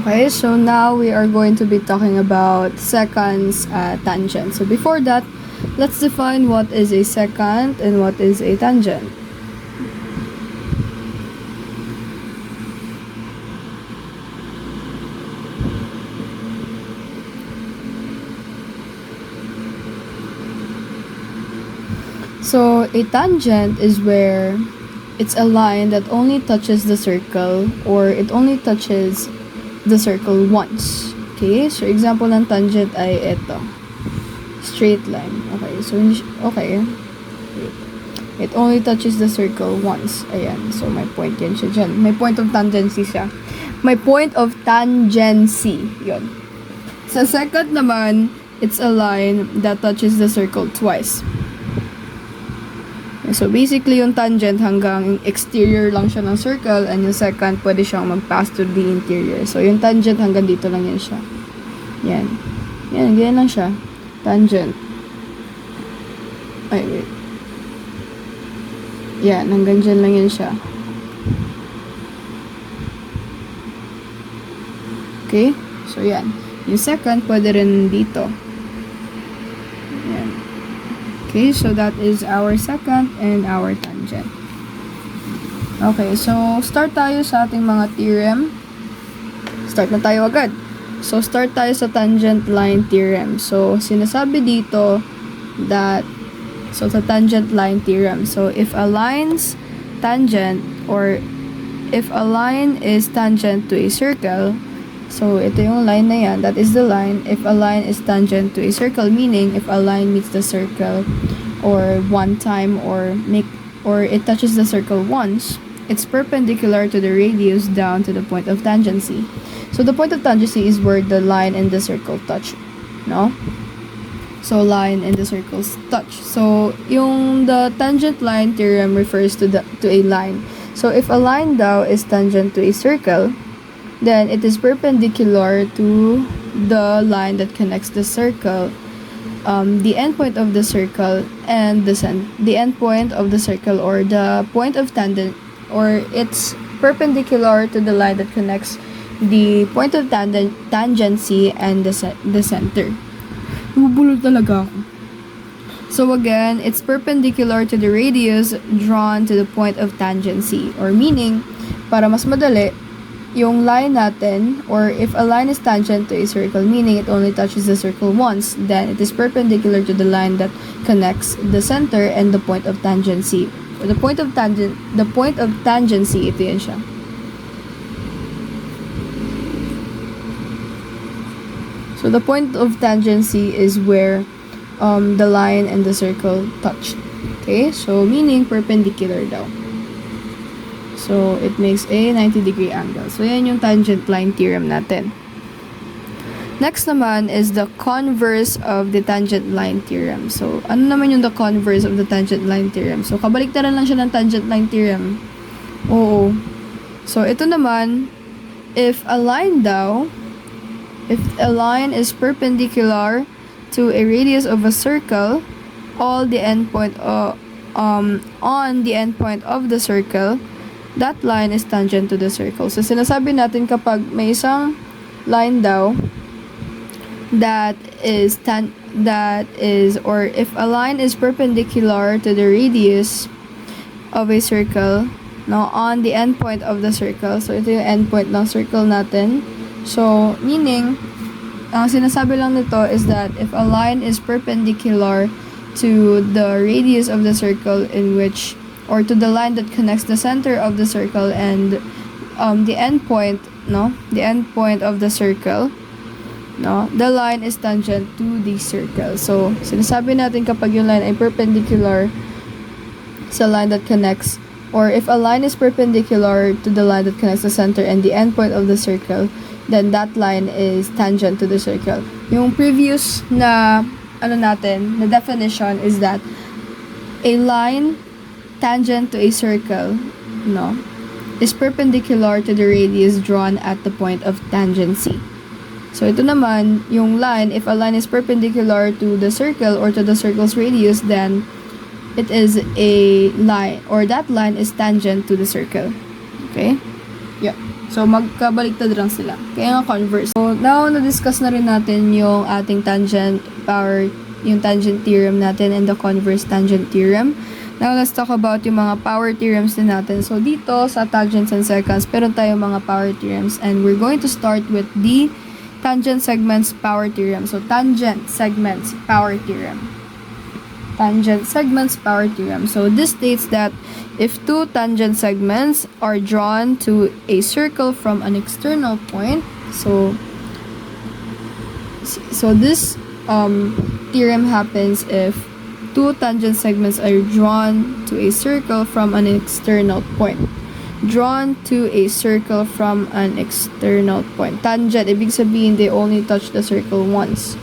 Okay, so now we are going to be talking about secant's tangent. So before that, let's define what is a secant and what is a tangent. So a tangent is where it's a line that only touches the circle or it only touches the circle once. Okay, so example ng tangent ay ito. Straight line. Okay, so okay. It only touches the circle once. Ayan, so may point yan siya dyan. May point of tangency siya. May point of tangency. Yun. Sa secant naman, it's a line that touches the circle twice. So basically, yung tangent hanggang exterior lang siya ng circle and yung secant pwede siyang mag-pass to the interior. So yung tangent hanggang dito lang yan siya. Yan. Yan, ganyan lang siya. Tangent. Ay, wait. Yan, hanggang dyan lang yan siya. Okay? So yan. Yung secant pwede rin dito. Yan. Okay, so that is our secant and our tangent. Okay, so start tayo sa ating mga theorem. Start na tayo agad. So start tayo sa tangent line theorem. So sinasabi dito that sa tangent line theorem. So if a line's tangent or if a line is tangent to a circle, so ito yung line na yan, that is the line. If a line is tangent to a circle, meaning if a line meets the circle or one time or it touches the circle once, it's perpendicular to the radius down to the point of tangency. So the point of tangency is where the line and the circle touch, no? So line and the circles touch. So yung the tangent line theorem refers to a line. So if a line daw is tangent to a circle, then it is perpendicular to the line that connects the circle, the endpoint of the circle, and the endpoint of the circle or the point of tangent, or it's perpendicular to the line that connects the point of tangency and the center. Bubulol talaga ako. So again, it's perpendicular to the radius drawn to the point of tangency, or meaning, para mas madali, yung line natin, or if a line is tangent to a circle, meaning it only touches the circle once, then it is perpendicular to the line that connects the center and the point of tangency. The point of tangency, ito yan siya. So the point of tangency is where the line and the circle touch. Okay, so meaning perpendicular daw. So, it makes a 90-degree angle. So, yan yung tangent line theorem natin. Next naman is the converse of the tangent line theorem. So, ano naman yung the converse of the tangent line theorem? So, kabaliktaran lang siya ng tangent line theorem. Oo. So, ito naman, if a line is perpendicular to a radius of a circle, on the endpoint of the circle, that line is tangent to the circle. So, sinasabi natin kapag may isang line daw or if a line is perpendicular to the radius of a circle, no, on the endpoint of the circle. So, ito yung endpoint ng circle natin. So, meaning, ang sinasabi lang nito is that if a line is perpendicular to the radius of the circle in which, or to the line that connects the center of the circle and the endpoint, no, the endpoint of the circle, no, the line is tangent to the circle. So, sinasabi natin kapag yung line ay perpendicular sa line that connects, or if a line is perpendicular to the line that connects the center and the endpoint of the circle, then that line is tangent to the circle. Yung previous na na definition is that a line tangent to a circle, no, is perpendicular to the radius drawn at the point of tangency. So, ito naman, yung line, if a line is perpendicular to the circle or to the circle's radius, then it is a line, or that line is tangent to the circle. Okay? Yeah. So, magkabaliktad lang sila. Kaya nga converse. So, now, na-discuss na rin natin yung ating tangent yung tangent theorem natin and the converse tangent theorem. Now, let's talk about yung mga power theorems din natin. So, dito sa tangents and seconds, meron tayong mga power theorems and we're going to start with the tangent segments power theorem. So, tangent segments power theorem. Tangent segments power theorem. So this states that if two tangent segments are drawn to a circle from an external point, so this theorem happens if two tangent segments are drawn to a circle from an external point. Drawn to a circle from an external point. Tangent, ibig sabihin they only touch the circle once.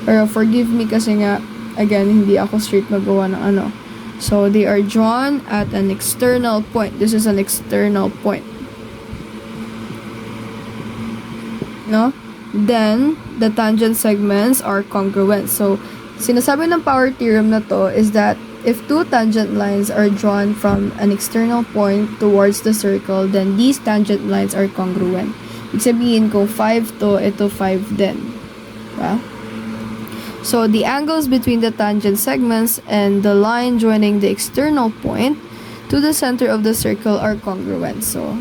Pero forgive me kasi nga again, hindi ako straight magawa ng ano. So, they are drawn at an external point. This is an external point. No? Then, the tangent segments are congruent. So, sinasabi ng power theorem na to is that if two tangent lines are drawn from an external point towards the circle, then these tangent lines are congruent. Ibig sabihin ko, 5 to, ito 5 din. Diba? So, the angles between the tangent segments and the line joining the external point to the center of the circle are congruent. So,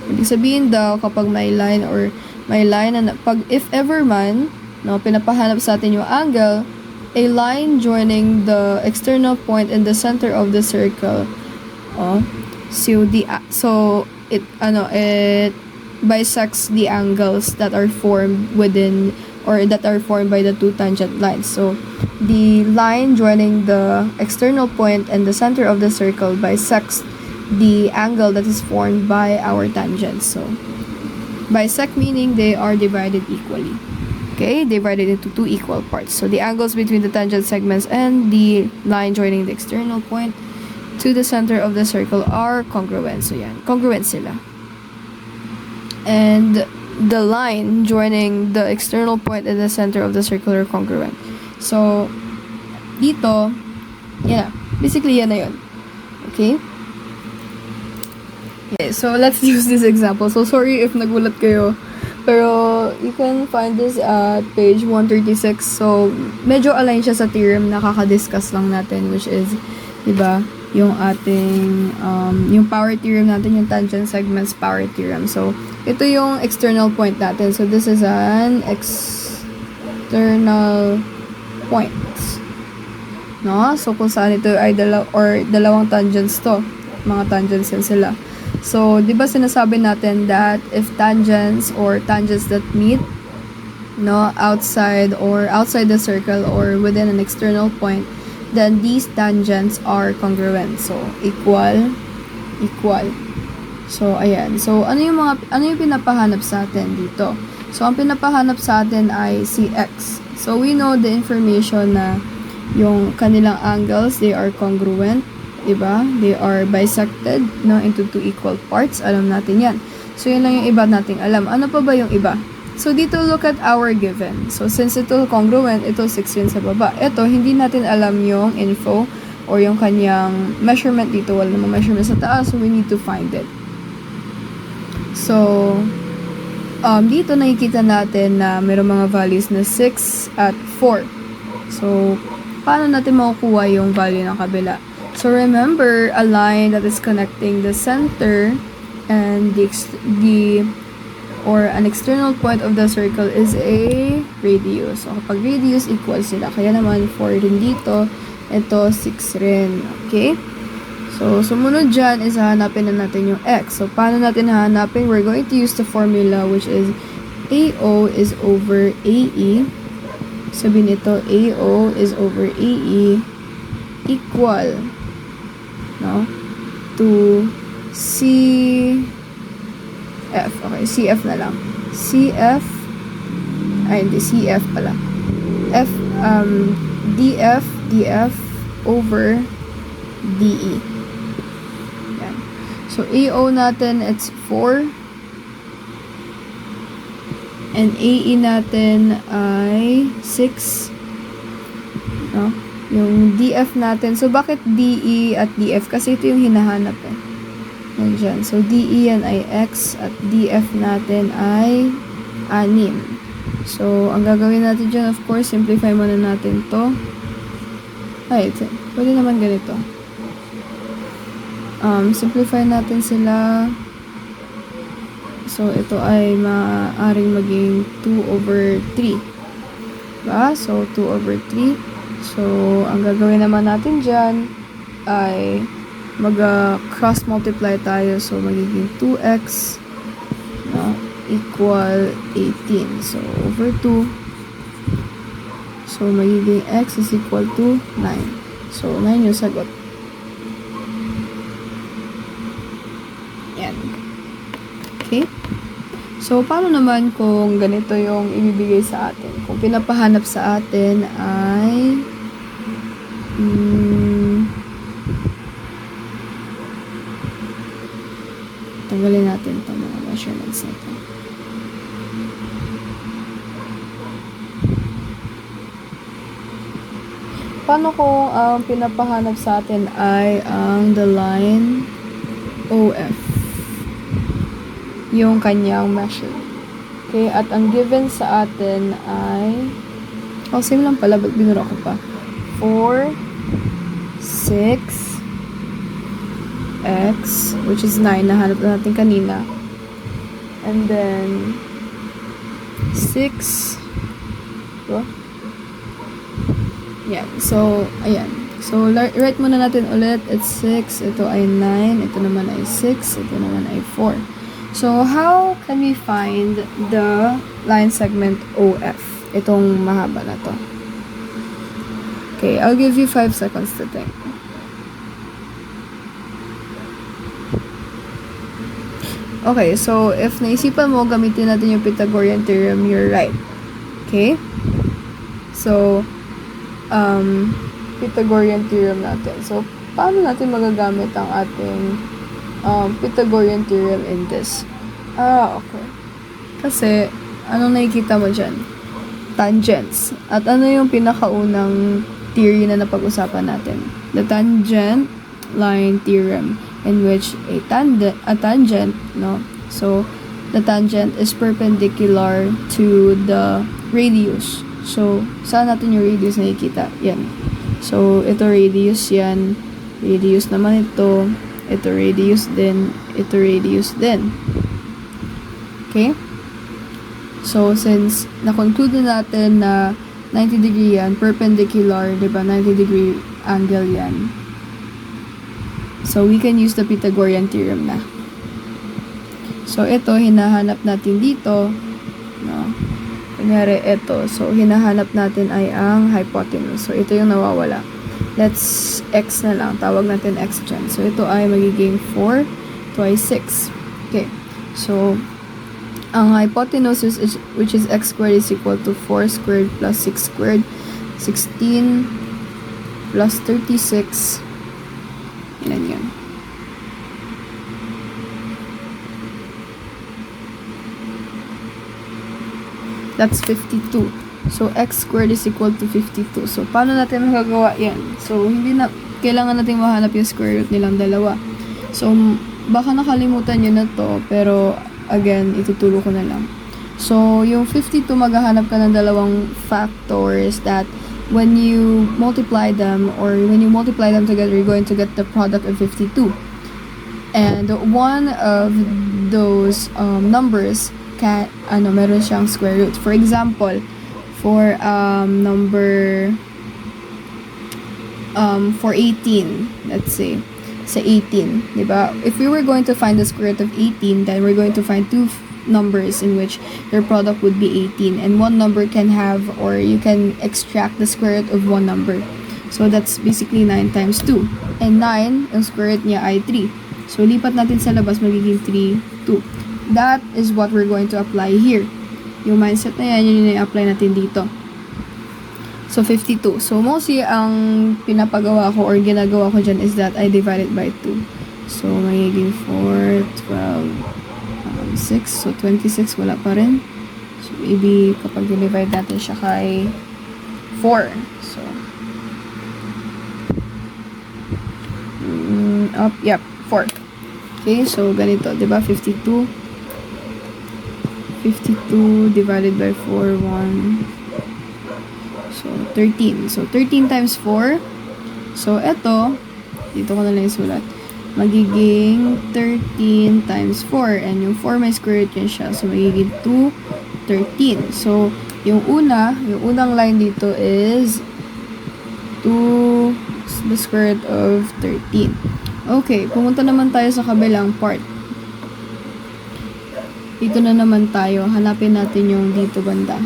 ibig sabihin daw, kapag may line na, if ever man, no, pinapahanap sa atin yung angle, a line joining the external point and the center of the circle, it bisects the angles that are formed within or that are formed by the two tangent lines. So, the line joining the external point and the center of the circle bisects the angle that is formed by our tangents. So, bisect meaning they are divided equally. Okay, divided into two equal parts. So, the angles between the tangent segments and the line joining the external point to the center of the circle are congruent. So, yan. Congruent sila. And the line joining the external point and the center of the circle are congruent. So, dito, yan na. Basically, yan na yun. Okay? Okay, so let's use this example. So, sorry if nagulat kayo. Pero, you can find this at page 136. So, medyo align siya sa theorem na kakadiscuss lang natin, which is, diba, yung ating, yung power theorem natin, yung tangent segments power theorem. So, ito yung external point natin. So, this is an external point. No? So, kung saan ito ay dalawang tangents to. Mga tangents yan sila. So, di ba sinasabi natin that if tangents or tangents that meet, no, outside the circle or within an external point, then these tangents are congruent. So, equal. So, ayan. So, ano yung pinapahanap sa atin dito? So, ang pinapahanap sa atin ay CX. So, we know the information na yung kanilang angles, they are congruent. Diba? They are bisected, no, into two equal parts. Alam natin yan. So, yun lang yung iba nating alam. Ano pa ba yung iba? So, dito, look at our given. So, since ito congruent, ito 6 yun sa baba. Ito, hindi natin alam yung info or yung kanyang measurement dito. Wala namang measurement sa taas, so we need to find it. So, dito nakikita natin na mayroong mga values na 6 at 4. So, paano natin makukuha yung value ng kabila? So, remember, a line that is connecting the center and or an external point of the circle is a radius. So, kapag radius, equal sila. Kaya naman, 4 rin dito. Ito, 6 rin. Okay? So, sumunod dyan is hahanapin na natin yung x. So, paano natin hahanapin? We're going to use the formula which is AO is over AE. Sabihin ito, AO is over AE equal, no, to CF. Okay, CF na lang. CF, ay hindi, CF pala. DF over DE. Yan. So, AO natin, it's 4. And AE natin ay 6. No? Yung DF natin. So, bakit DE at DF? Kasi ito yung hinahanap eh. nandyan. So, DE yan ay X at DF natin ay 6. So, ang gagawin natin dyan, of course, simplify muna natin to. Ay, pwede naman ganito. Simplify natin sila. So, ito ay maaaring maging 2 over 3. Diba? So, 2 over 3. So, ang gagawin naman natin dyan ay mag-cross multiply tayo. So, magiging 2x equal 18. So, over 2. So, magiging x is equal to 9. So, 9 yung sagot. Yan. Okay? So, paano naman kung ganito yung ibibigay sa atin? Kung pinapahanap sa atin ay tanggalin natin itong mga measurements na ito. Paano kung ang pinapahanap sa atin ay ang the line OF? Yung kanyang measure. Okay, at ang given sa atin ay same lang pala, ba't binura ko pa? 4, 6, x, which is 9, nahanap na natin kanina. And then 6, diba? Yan. So, ayan. So, write muna natin ulit. It's 6, ito ay 9, ito naman ay 6, ito naman ay 4. So, how can we find the line segment OF? Itong mahaba na to. Okay, I'll give you 5 seconds to think. Okay, so if naisipan mo, gamitin natin yung Pythagorean theorem, you're right. Okay? So, Pythagorean theorem natin. So, paano natin magagamit ang ating Pythagorean theorem in this? Okay. Kasi, anong nakikita mo dyan? Tangents. At ano yung pinakaunang theory na napag-usapan natin? The tangent line theorem, in which a tangent, no? So, the tangent is perpendicular to the radius. So, saan natin yung radius nakikita? Yan. So, ito radius yan. Radius naman ito. Ito radius din. Ito radius din. Okay? So, since na-conclude natin na 90 degree yan, perpendicular, diba? 90 degree angle yan. So, we can use the Pythagorean theorem na. So, ito, hinahanap natin dito. No? Kunyari, ito. So, hinahanap natin ay ang hypotenuse. So, ito yung nawawala. Let's x na lang. Tawag natin x dyan. So, ito ay magiging 4. Ito ay 6. Okay. So, ang hypotenuse is, which is x squared is equal to 4 squared plus 6 squared. 16 plus 36. Yan yun. That's 52. So, x squared is equal to 52. So, paano natin magagawa yan? So, hindi na, kailangan natin mahanap yung square root nilang dalawa. So, baka nakalimutan nyo na to, pero, again, ituturo ko na lang. So, yung 52, maghahanap ka ng dalawang factors that when you multiply them, or when you multiply them together, you're going to get the product of 52. And one of those numbers meron siyang square root. For example, for number for 18, let's say, sa 18, diba? If we were going to find the square root of 18, then we're going to find two numbers in which their product would be 18, and one number can have, or you can extract the square root of one number. So that's basically 9 times 2. And 9, yung square root niya ay 3. So lipat natin sa labas, magiging 3, 2. That is what we're going to apply here. Yung mindset na yan, yun yung i-apply natin dito. So 52. So mostly ang pinapagawa ko or ginagawa ko dyan is that I divide it by 2. So magiging 4, 12, 6. So, 26, wala pa rin. So, maybe, kapag divide natin siya kay 4. So, yep, 4. Okay, so ganito, diba? 52. 52 divided by 4, 1. So, 13. So, 13 times 4. So, eto, dito ko na lang isulat. Magiging 13 times 4. And yung 4 may square root yun siya. So, magiging 2, 13. So, yung unang line dito is 2 the square root of 13. Okay, pumunta naman tayo sa kabilang part. Dito na naman tayo. Hanapin natin yung dito banda.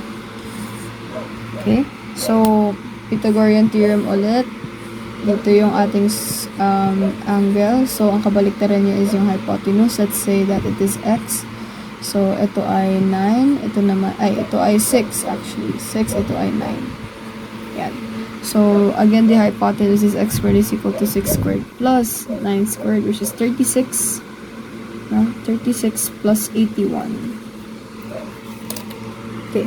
Okay? So, Pythagorean theorem ulit. Dito yung ating angle. So, ang kabaliktaran niya is yung hypotenuse. Let's say that it is x. So, ito ay 9. Ito naman, ito ay 6 actually. 6, ito ay 9. Yan. So, again, the hypotenuse is x squared is equal to 6 squared plus 9 squared, which is 36. No? 36 plus 81. Okay.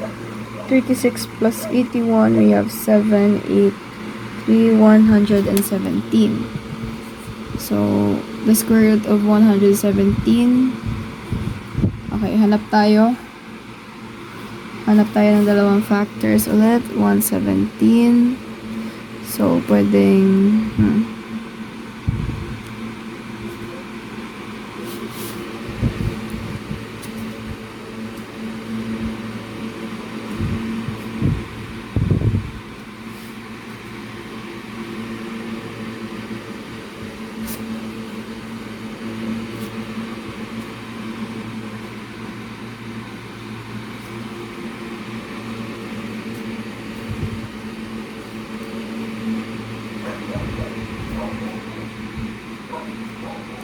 36 plus 81, we have 7, 8, 3, 117. So, the square root of 117. Okay, hanap tayo. Hanap tayo ng dalawang factors ulit. 117. So, pwedeng...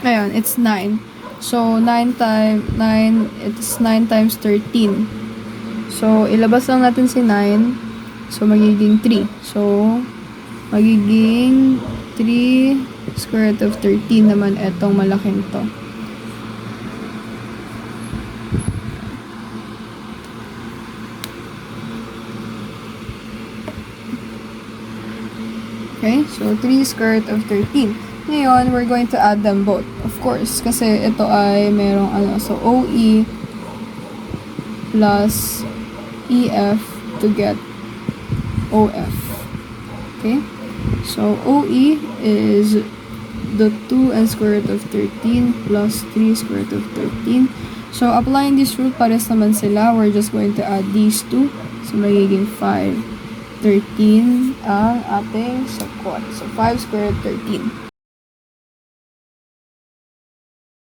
Ayan, it's 9. So, 9 times 9, it's 9 times 13. So, ilabas lang natin si 9. So, magiging 3. So, magiging 3 square root of 13 naman etong malaking to. Okay, so 3 square root of 13. Ngayon, we're going to add them both. Of course, kasi ito ay merong so OE plus EF to get OF. Okay? So, OE is the 2 and square root of 13 plus 3 square root of 13. So, applying this rule, pares naman sila. We're just going to add these two. So, magiging 5. 13 ang ating sagot. So, 5 square root 13.